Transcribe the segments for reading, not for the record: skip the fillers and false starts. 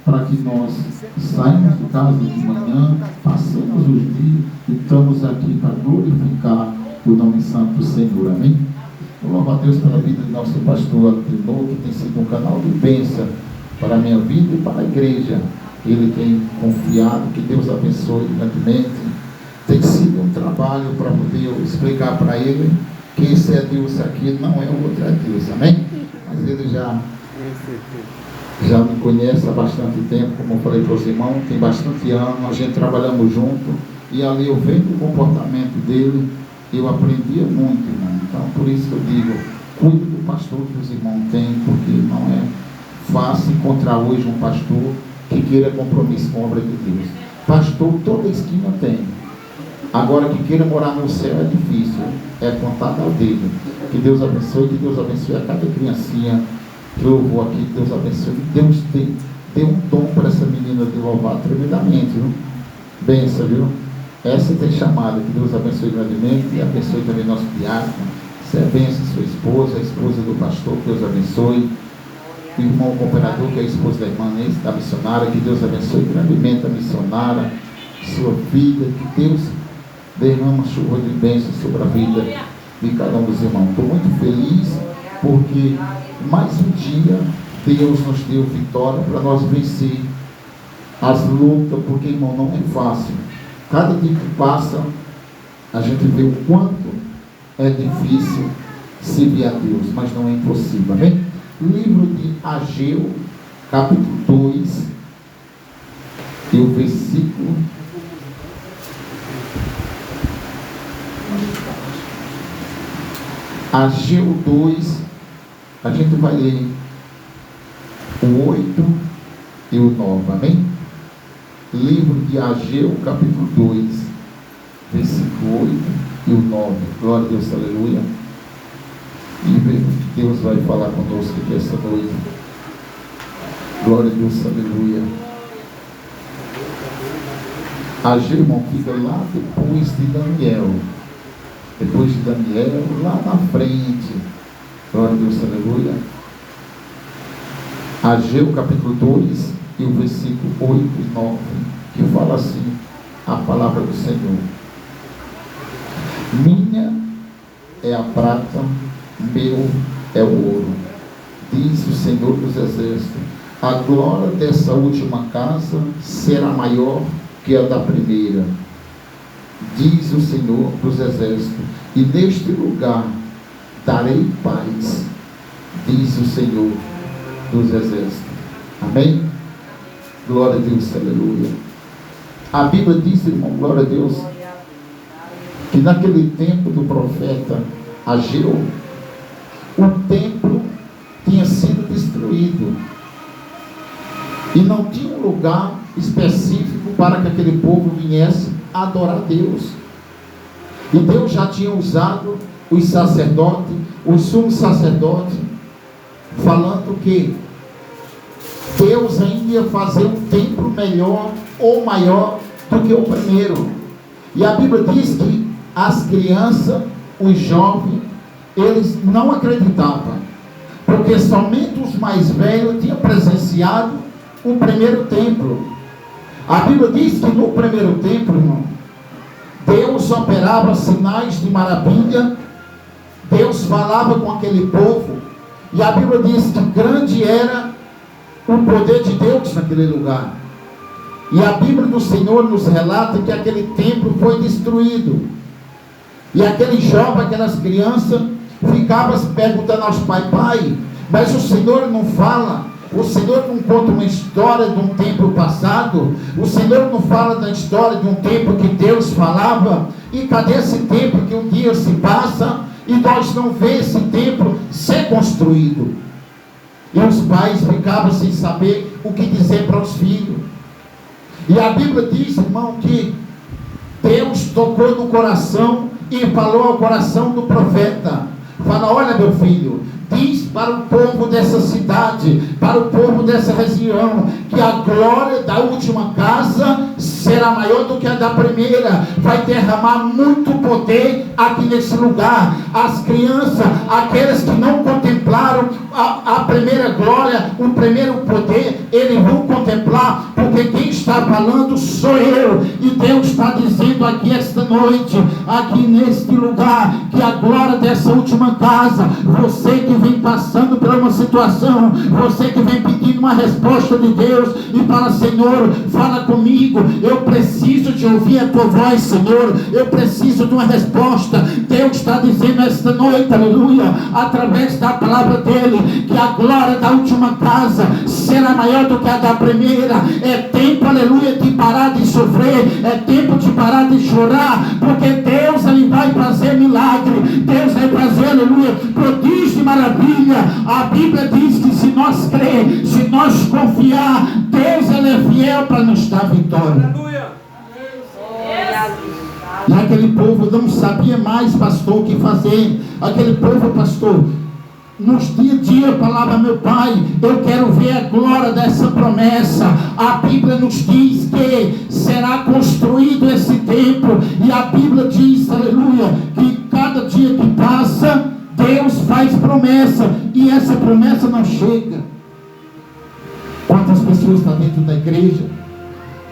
para que nós saímos de casa de manhã, passamos os dias e estamos aqui para glorificar o nome santo do Senhor. Amém? Eu louvo a Deus pela vida do nosso pastor Atenor, que tem sido um canal de bênção para a minha vida e para a igreja. Ele tem confiado, que Deus abençoe grandemente. Tem sido um trabalho para poder explicar para ele que esse é Deus aqui, não é o outro é Deus. Amém? Mas ele já me conhece há bastante tempo, como eu falei para os irmãos, tem bastante anos, a gente trabalhamos junto, e ali eu vendo o comportamento dele, eu aprendia muito, irmão. Então, por isso que eu digo, cuide do pastor que os irmãos têm, porque não é fácil encontrar hoje um pastor que queira compromisso com a obra de Deus. Pastor, toda esquina tem. Agora, que queira morar no céu é difícil, é contado ao dedo. Que Deus abençoe a cada criancinha que louvou aqui, que Deus abençoe. Deus deu um dom para essa menina de louvar tremendamente, viu? Benção, viu? Essa tem chamada, que Deus abençoe grandemente, e abençoe também nosso diácono. Você é benção, sua esposa, a esposa do pastor, que Deus abençoe. O irmão cooperador, que é a esposa da irmã Inês, da missionária, que Deus abençoe grandemente a missionária, sua filha, que Deus derrama uma chuva de bênção sobre a vida de cada um dos irmãos. Estou muito feliz, porque mais um dia Deus nos deu vitória para nós vencer as lutas, porque, irmão, não é fácil. Cada dia que passa, a gente vê o quanto é difícil servir a Deus, mas não é impossível. Amém? Livro de Ageu, capítulo 2, e o versículo Ageu 2, a gente vai ler o 8 e o 9, amém? Livro de Ageu, capítulo 2, versículo 8 e o 9. Glória a Deus, aleluia. E Deus vai falar conosco aqui esta noite. Glória a Deus, aleluia. Ageu, irmão, fica lá depois de Daniel. Depois de Daniel, lá na frente. Glória a Deus, aleluia. Ageu, capítulo 2, e o versículo 8 e 9, que fala assim, a palavra do Senhor. Minha é a prata, meu é o ouro, diz o Senhor dos Exércitos. A glória dessa última casa será maior que a da primeira, diz o Senhor dos Exércitos, e neste lugar darei paz, diz o Senhor dos Exércitos. Amém? Glória a Deus, aleluia. A Bíblia diz, irmão, glória a Deus, que naquele tempo do profeta Ageu, o templo tinha sido destruído e não tinha um lugar específico para que aquele povo viesse adorar Deus. E Deus já tinha usado os sacerdotes, os sumos sacerdotes, falando que Deus ainda ia fazer um templo melhor ou maior do que o primeiro. E a Bíblia diz que as crianças, os jovens, eles não acreditavam, porque somente os mais velhos tinham presenciado o primeiro templo. A Bíblia diz que no primeiro templo, irmão, Deus operava sinais de maravilha, Deus falava com aquele povo, e a Bíblia diz que grande era o poder de Deus naquele lugar. E a Bíblia do Senhor nos relata que aquele templo foi destruído, e aquele jovem, aquelas crianças ficavam se perguntando aos pais: pai, mas o Senhor não fala, o Senhor não conta uma história de um tempo passado, o Senhor não fala da história de um tempo que Deus falava, e cadê esse tempo que um dia se passa e nós não vemos esse templo ser construído? E os pais ficavam sem saber o que dizer para os filhos. E a Bíblia diz, irmão, que Deus tocou no coração e falou ao coração do profeta: fala, olha meu filho, diz para o povo dessa cidade, para o povo dessa região, que a glória da última casa será maior do que a da primeira. Vai derramar muito poder aqui nesse lugar. As crianças, aqueles que não contemplaram a primeira glória, o primeiro poder, eles vão contemplar, porque quem está falando sou eu. E Deus está dizendo aqui esta noite, aqui neste lugar, que a glória dessa última casa, você que vem passando por uma situação, você que vem pedindo uma resposta de Deus e fala: Senhor, fala comigo, eu preciso de ouvir a tua voz, Senhor, eu preciso de uma resposta. Deus está dizendo esta noite, aleluia, através da palavra dele, que a glória da última casa será maior do que a da primeira. É tempo, aleluia, de parar de sofrer, é tempo de parar de chorar, porque Deus, ele vai fazer milagre, Deus vai fazer, aleluia, prodígio e maravilha. A Bíblia diz que se nós crer, se nós confiar, Deus, ele é fiel para nos dar vitória. Aleluia. E aquele povo não sabia mais, pastor, o que fazer. Aquele povo, pastor, nos dia a dia falava: meu pai, eu quero ver a glória dessa promessa. A Bíblia nos diz que será construído esse templo, e a Bíblia diz, aleluia, que cada dia que passa, Deus faz promessa, e essa promessa não chega. Quantas pessoas estão dentro da igreja?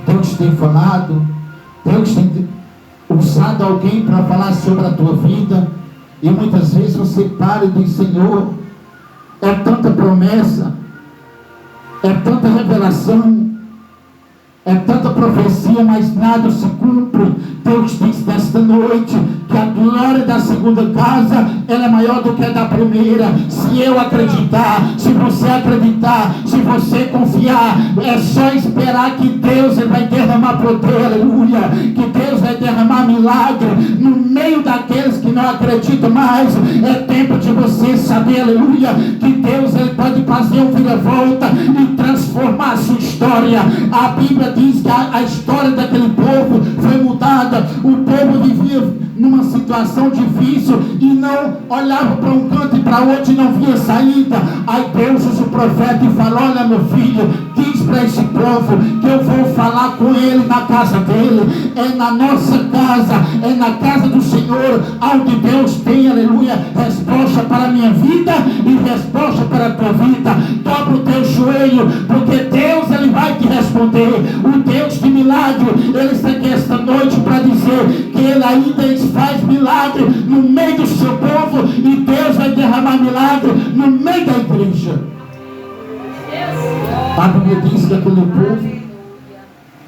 Deus tem falado, Deus tem usado alguém para falar sobre a tua vida, e muitas vezes você para e diz: Senhor, é tanta promessa, é tanta revelação, é tanta profecia, mas nada se cumpre. Deus diz nesta noite que a glória da segunda casa, ela é maior do que a da primeira. Se eu acreditar, se você acreditar, se você confiar, é só esperar que Deus, ele vai derramar poder, aleluia, que Deus vai derramar milagre no meio daqueles que não acreditam mais. É tempo de você saber, aleluia, que Deus, ele pode fazer um vira-volta e transformar a sua história. A Bíblia diz que a história daquele povo foi mudada. O povo vivia numa situação difícil e não olhava para um canto e para outro e não via saída. Aí Deus usa o profeta e fala: olha, meu filho, diz para esse povo que eu vou falar com ele na casa dele. É na nossa casa, é na casa do Senhor, onde Deus tem, aleluia, resposta para a minha vida e resposta para a tua vida. Dobra o teu joelho, porque Deus, ele vai te responder. O Deus de milagre, ele está aqui esta noite para dizer que ele ainda faz milagre no meio do seu povo, e Deus vai derramar milagre no meio da igreja. A Bíblia diz que aquele povo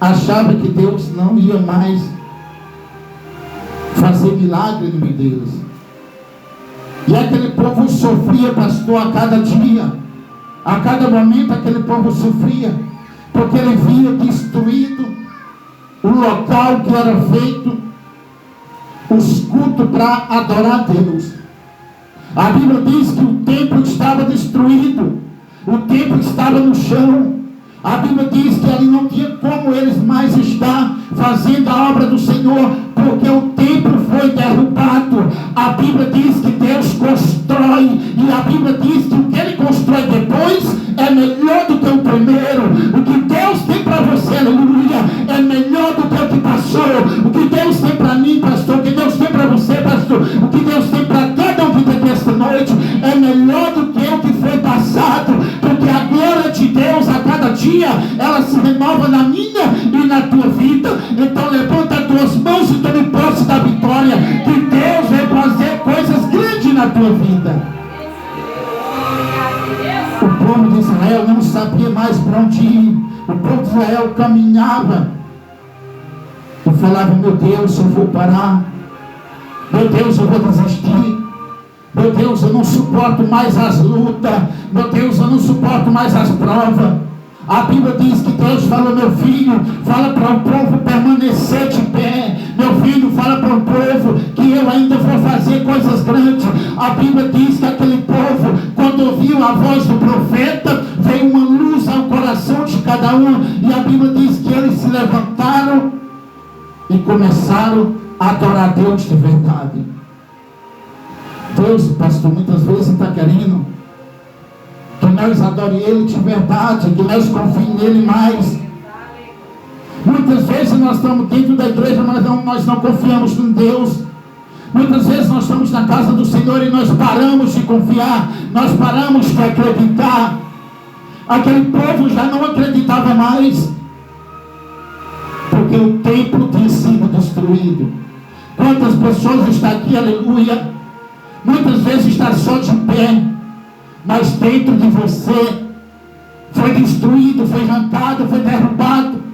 achava que Deus não ia mais fazer milagre no meio deles, e aquele povo sofria, pastor, a cada dia, a cada momento aquele povo sofria, porque ele via destruído o local que era feito os cultos para adorar a Deus. A Bíblia diz que o templo estava destruído, o templo estava no chão. A Bíblia diz que ali não tinha como eles mais estar fazendo a obra do Senhor, porque o templo foi derrubado. A Bíblia diz que Deus constrói, e a Bíblia diz que o que ele constrói depois é melhor do que o primeiro. O que Deus tem para você, aleluia, é melhor do que o que passou. O que Deus tem para mim, pastor, o que Deus tem para você, pastor, o que Deus tem para cada um que está aqui esta noite, é melhor do que o que foi passado, porque a glória de Deus a cada dia, ela se renova na minha e na tua vida. Então levanta as tuas mãos e tome posse da vitória, que Deus vai fazer coisas grandes na tua vida. O povo de Israel não sabia mais para onde ir. O povo de Israel caminhava e falava: meu Deus, eu vou parar, meu Deus, eu vou desistir, meu Deus, eu não suporto mais as lutas, meu Deus, eu não suporto mais as provas. A Bíblia diz que Deus fala: meu filho, fala para o povo permanecer de pé. Meu filho, fala para o povo que eu ainda vou fazer coisas grandes. A Bíblia diz que aquele povo, quando ouviu a voz do profeta, veio uma luz ao coração de cada um. E a Bíblia diz que eles se levantaram e começaram a adorar a Deus de verdade. Deus, pastor, muitas vezes está querendo que nós adoremos Ele de verdade, que nós confiemos nele mais. Muitas vezes nós estamos dentro da igreja, mas nós não confiamos em Deus. Muitas vezes nós estamos na casa do Senhor e nós paramos de confiar, nós paramos de acreditar. Aquele povo já não acreditava mais, porque o templo tinha sido destruído. Quantas pessoas estão aqui, aleluia, muitas vezes está só de pé, mas dentro de você foi destruído, foi arrancado, foi derrubado.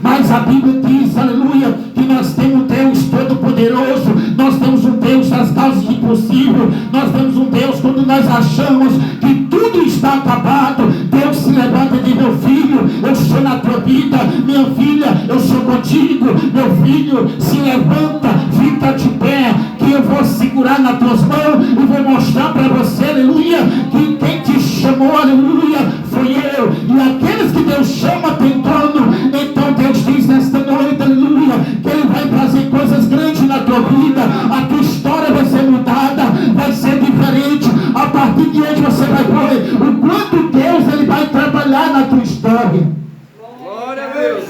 Mas a Bíblia diz, aleluia, que nós temos um Deus todo-poderoso, nós temos um Deus das causas de impossível, nós temos um Deus quando nós achamos que tudo está acabado, Deus se levanta e diz: meu filho, eu sou na tua vida, minha filha, eu sou contigo, meu filho, se levanta, fica de pé, que eu vou segurar nas tuas mãos e vou mostrar para você, aleluia, que quem te chamou, aleluia, foi eu. E aqueles que Deus chama tentando, então Deus diz nesta noite, aleluia, que Ele vai trazer coisas grandes na tua vida. A tua história vai ser mudada, vai ser diferente. A partir de hoje você vai ver o quanto Deus Ele vai trabalhar na tua história. Glória a Deus.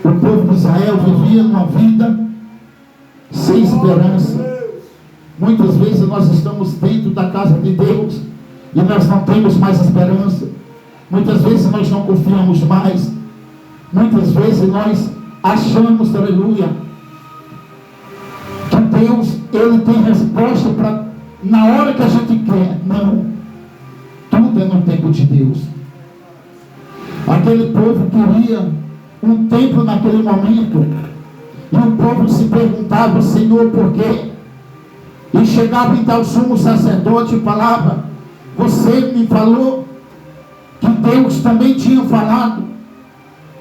O povo de Israel vivia uma vida sem esperança. Muitas vezes nós estamos dentro da casa de Deus e nós não temos mais esperança. Muitas vezes nós não confiamos mais. Muitas vezes nós achamos, aleluia, que Deus, Ele tem resposta para na hora que a gente quer. Não, tudo é no tempo de Deus. Aquele povo queria um tempo naquele momento, e o povo se perguntava: Senhor, por quê? E chegava então o sumo sacerdote e falava: você me falou que Deus também tinha falado,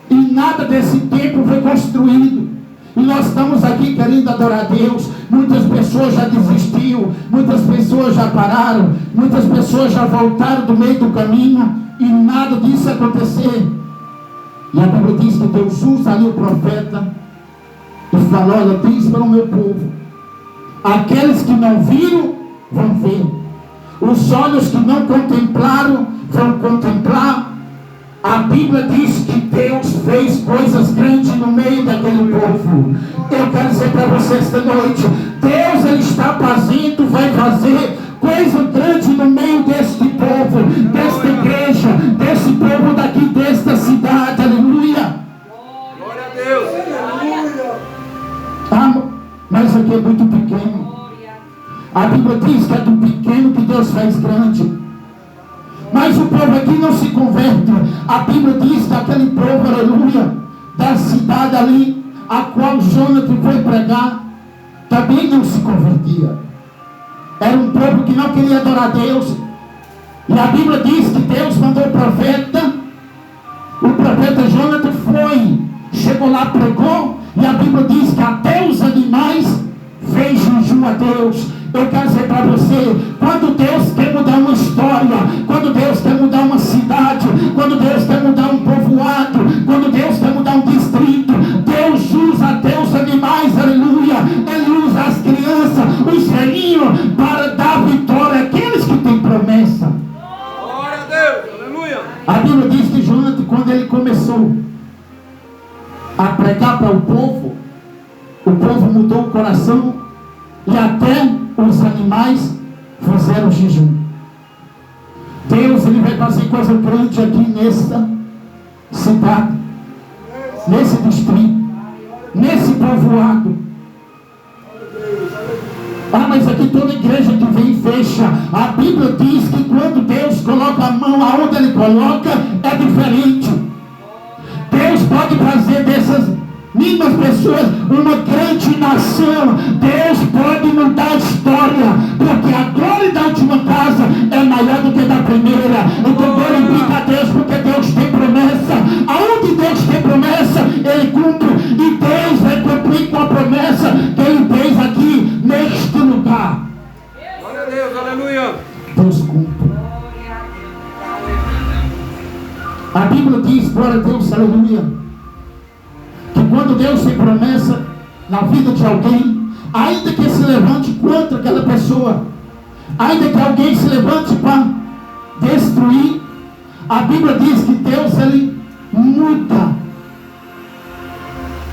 e nada desse tempo foi construído. E nós estamos aqui querendo adorar a Deus. Muitas pessoas já desistiram, muitas pessoas já pararam, muitas pessoas já voltaram do meio do caminho, e nada disso acontecer. E a Bíblia diz que Deus usa ali o profeta e fala: olha, diz para o meu povo, aqueles que não viram vão ver, os olhos que não contemplaram vão contemplar. A Bíblia diz que Deus fez coisas grandes no meio daquele povo. Eu quero dizer para vocês esta noite, Deus Ele está fazendo, vai fazer coisa grande no meio deste povo, desta igreja, desse povo daqui, desta cidade, aleluia. Glória a Deus. Ah, mas aqui é muito pequeno. A Bíblia diz que é do pequeno que Deus faz grande. Mas o povo aqui não se converte. A Bíblia diz que aquele povo, aleluia, da cidade ali, a qual Jonas foi pregar, também não se convertia. Era um povo que não queria adorar a Deus. E a Bíblia diz que Deus mandou o profeta Jonas foi, chegou lá, pregou, e a Bíblia diz que até os animais fez jejum a Deus. Eu quero dizer para você, quando Deus quer mudar uma história, quando Deus quer mudar uma cidade, quando Deus quer mudar um povoado, quando Deus quer mudar um distrito, Deus usa até os animais, aleluia. Ele usa as crianças, os velhinhos, para dar vitória àqueles que têm promessa. Glória a Deus, aleluia. A Bíblia diz que Jonas, quando ele começou a pregar para o povo mudou o coração, e até os animais fizeram jejum. Deus, Ele vai fazer coisa grande aqui nessa cidade, nesse distrito, nesse povoado. Ah, mas aqui toda igreja que vem fecha. A Bíblia diz que quando Deus coloca a mão aonde Ele coloca, é diferente. Deus pode fazer dessas mínimas pessoas uma grande nação. Deus pode mudar a história, porque a glória da última casa é maior do que da primeira. Então glorifica a Deus, porque Deus tem promessa. Aonde Deus tem promessa, Ele cumpre, e Deus vai cumprir com a promessa que Ele fez aqui neste lugar. Glória a Deus, aleluia. Deus cumpre. A Bíblia diz, glória a Deus, aleluia, que quando Deus tem promessa na vida de alguém, ainda que se levante contra aquela pessoa, ainda que alguém se levante para destruir. A Bíblia diz que Deus, ele muda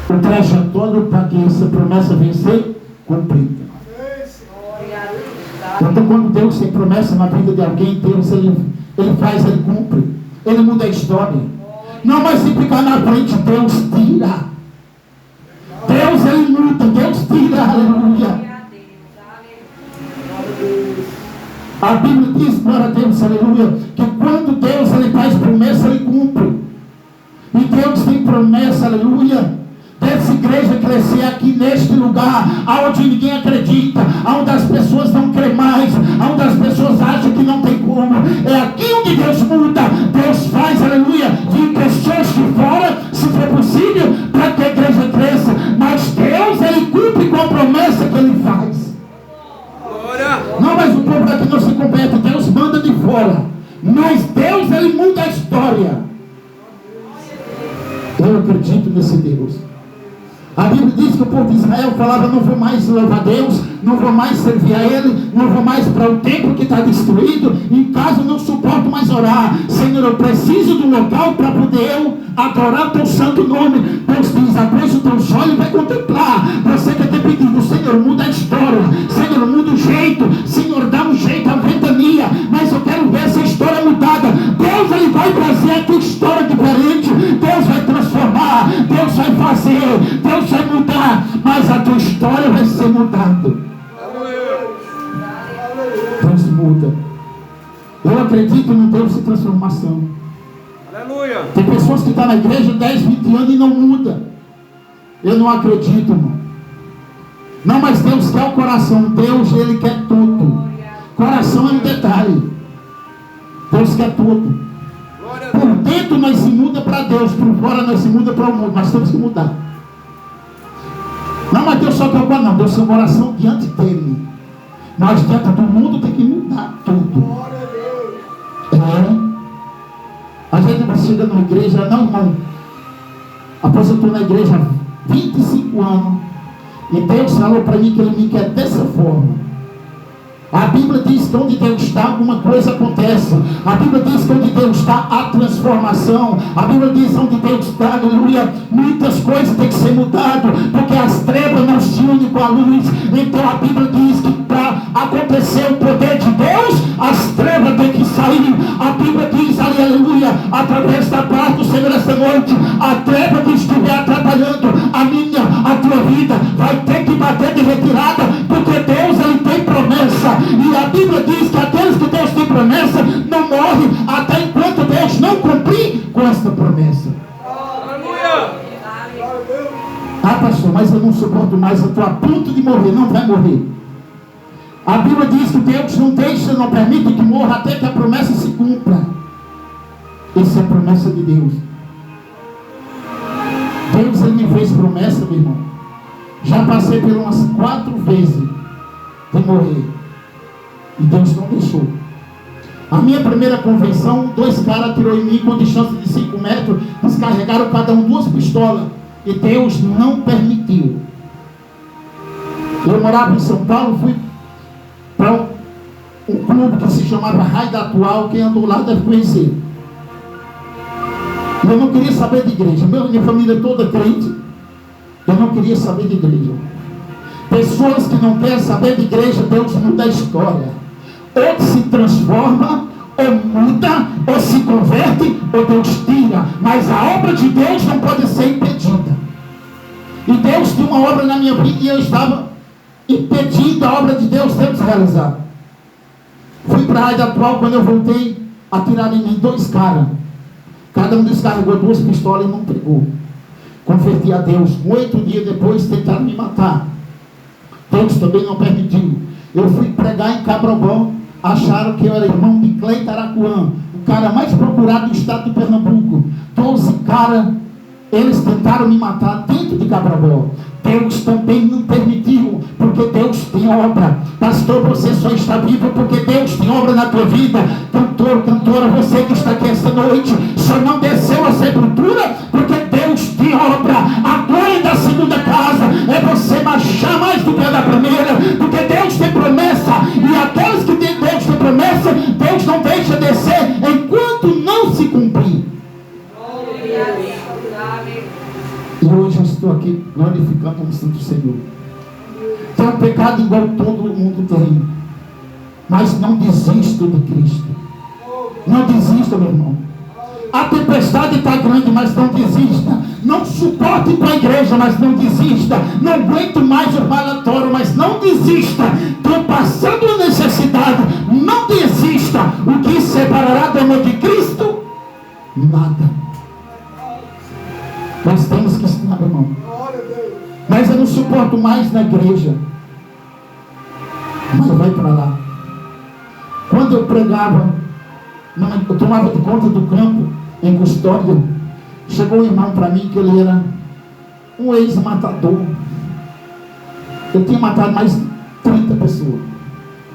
o trajetório para que essa promessa venha ser cumprida. Então, quando Deus tem promessa na vida de alguém, Deus, ele faz, ele cumpre. Ele muda a história. Não vai se ficar na frente, Deus tira. Deus, ele muda, Deus tira, aleluia. A Bíblia diz, glória a Deus, aleluia, que quando Deus, ele faz promessa, ele cumpre. E Deus tem promessa, aleluia, dessa igreja crescer aqui neste lugar, onde ninguém acredita, onde as pessoas não creem mais, onde as pessoas acham que não tem como. É aqui onde Deus muda. Deus faz, aleluia, de pessoas de fora, se for possível, para que a igreja cresça. Mas Deus, ele cumpre com a promessa que ele faz. Não, mas o povo daqui não se compete. Deus manda de fora, mas Deus, ele muda a história. Eu acredito nesse Deus. A Bíblia diz que o povo de Israel falava: não vou mais louvar a Deus, não vou mais servir a Ele, não vou mais para o templo que está destruído, em casa eu não suporto mais orar. Senhor, eu preciso de um local para poder eu adorar o teu santo nome. Deus diz: abra os teus olhos e vai contemplar. Você que tem pedido: Senhor, muda a história, Senhor, muda o jeito, Senhor, dá um jeito à ventania, mas eu quero ver essa história mudada. Deus, ele vai trazer a tua história diferente. Deus vai transformar, Deus vai fazer, Deus vai mudar, mas a tua história vai ser mudada. Deus muda. Eu acredito no Deus de transformação. Aleluia. Tem pessoas que estão na igreja 10, 20 anos e não muda. Eu não acredito, irmão. Não, mas Deus quer o coração. Deus, ele quer tudo. Coração é um detalhe. Deus quer tudo. Por dentro nós se muda para Deus, por fora nós se muda para o mundo. Nós temos que mudar. Não, mas Deus só quer o coração. Não, Deus quer o coração diante dele. Nós dentro do mundo tem que mudar tudo. A gente chega na igreja, não, irmão. Após eu estou na igreja há 25 anos. E Deus falou para mim que ele me quer dessa forma. A Bíblia diz que onde Deus está, alguma coisa acontece. A Bíblia diz que onde Deus está, há transformação. A Bíblia diz que onde Deus está, aleluia, muitas coisas têm que ser mudadas, porque as trevas não se unem com a luz. Então a Bíblia diz que para acontecer o poder de Deus, as trevas têm que sair. A Bíblia diz, aleluia, através da palavra do Senhor esta noite, a treva que estiver atrapalhando a minha, a tua vida, vai ter que bater de retirada, porque Deus, ele tem promessa. E a Bíblia diz que aqueles que Deus tem promessa não morrem até enquanto Deus não cumprir com esta promessa. Aleluia. Ah, pastor, mas eu não suporto mais, eu estou a ponto de morrer. Não vai morrer. A Bíblia diz que Deus não deixa, não permite que morra até que a promessa se cumpra. Essa é a promessa de Deus. Deus, ele me fez promessa, meu irmão. Já passei por umas 4 vezes de morrer. E Deus não deixou. A minha primeira convenção, 2 caras atirou em mim com distância de 5 metros, descarregaram cada um 2 pistolas. E Deus não permitiu. Eu morava em São Paulo, fui para um clube que se chamava Raio da Atual. Quem andou lá deve conhecer. Eu não queria saber de igreja. Minha família toda crente. Eu não queria saber de igreja. Pessoas que não querem saber de igreja, Deus muda a história. Ou se transforma, ou muda, ou se converte, ou Deus tira. Mas a obra de Deus não pode ser impedida. E Deus tinha uma obra na minha vida e eu estava impedindo a obra de Deus de realizar. Fui para a Raio Atual. Quando eu voltei, atiraram em mim 2 caras. Cada um descarregou 2 pistolas e não pegou. Converti a Deus. 8 dias depois tentaram me matar. Deus também não permitiu. Eu fui pregar em Cabrobó. Acharam que eu era irmão de Cleito Aracuã, o cara mais procurado do estado de Pernambuco. 12 caras, eles tentaram me matar dentro de Cabrobó. Deus também não permitiu, porque Deus tem obra. Pastor, você só está vivo porque Deus tem obra na tua vida. Cantor, cantora, você que está aqui esta noite, só não desceu a sepultura porque Deus tem obra. A glória da segunda casa é você marchar mais do que a da primeira, porque Deus tem promessa. E aqueles que têm Deus tem promessa, Deus não deixa descer E hoje eu estou aqui glorificando o Santo Senhor. Tem um pecado igual todo mundo tem, mas não desisto de Cristo. Não desista, meu irmão. A tempestade está grande, mas não desista. Não suporte para a igreja, mas não desista. Não aguento mais o falatório, mas não desista. Estou passando necessidade, não desista. O que separará do amor de Cristo? Nada. Nós temos que estar, meu irmão. Mas eu não suporto mais na igreja. Mas vai para lá. Quando eu pregava, eu tomava de conta do campo em Custódia. Chegou um irmão para mim que ele era um ex-matador. Ele tinha matado mais de 30 pessoas.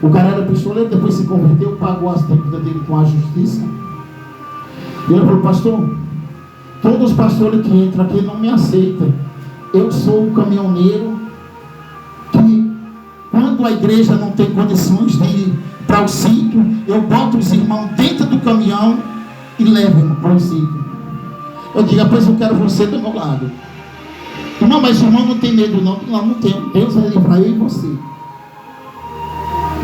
O cara era pistoleiro, depois se converteu, pagou as dívidas dele com a justiça. E ele falou: pastor, todos os pastores que entram aqui não me aceitam. Eu sou um caminhoneiro que, quando a igreja não tem condições de ir para o sítio, eu boto os irmãos dentro do caminhão e levo para o sítio. Eu digo: pois eu quero você do meu lado. Irmão, mas o irmão não tem medo não. Não tenho. Deus vai livrar eu e você.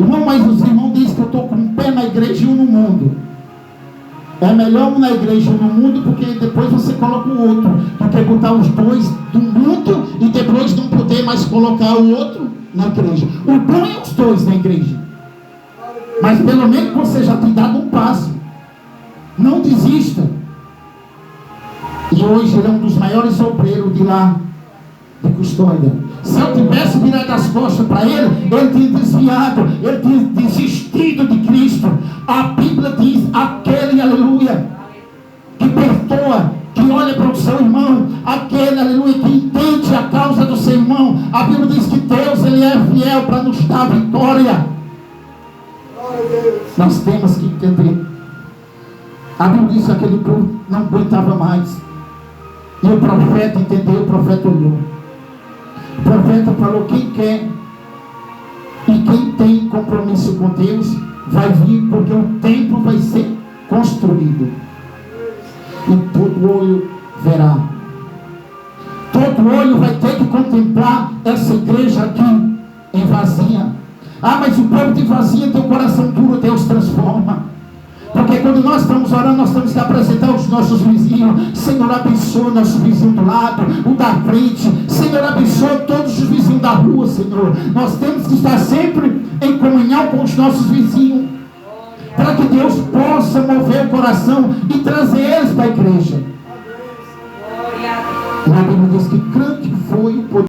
Irmão, mas os irmãos dizem que eu estou com um pé na igreja e um no mundo. É melhor um na igreja e um no mundo, porque depois você coloca o outro. Tu quer botar os dois do mundo e depois não poder mais colocar o outro na igreja. O bom é os dois na igreja. Mas pelo menos você já tem dado um passo. Não desista. E hoje ele é um dos maiores obreiros de lá, de Custódia. Se eu tivesse virado as costas para ele, ele tinha desviado, ele tinha desistido de Cristo. A Bíblia diz: aquele, aleluia, que perdoa, que olha para o seu irmão, aquele, aleluia, que entende a causa do seu irmão. A Bíblia diz que Deus, ele é fiel para nos dar vitória. Nós temos que entender. A Bíblia diz que aquele povo não aguentava mais. E o profeta entendeu, o profeta olhou. O profeta falou: quem quer e quem tem compromisso com Deus vai vir, porque o templo vai ser construído. E todo olho verá. Todo olho vai ter que contemplar essa igreja aqui em vazia. Ah, mas o povo de vazia tem o coração duro, Deus transforma. Porque quando nós estamos orando, nós temos que apresentar os nossos vizinhos. Senhor, abençoa nosso vizinho do lado, o da frente. Senhor, abençoa todos os vizinhos da rua, Senhor. Nós temos que estar sempre em comunhão com os nossos vizinhos, para que Deus possa mover o coração e trazer eles para a igreja. E a Bíblia diz que grande foi o poder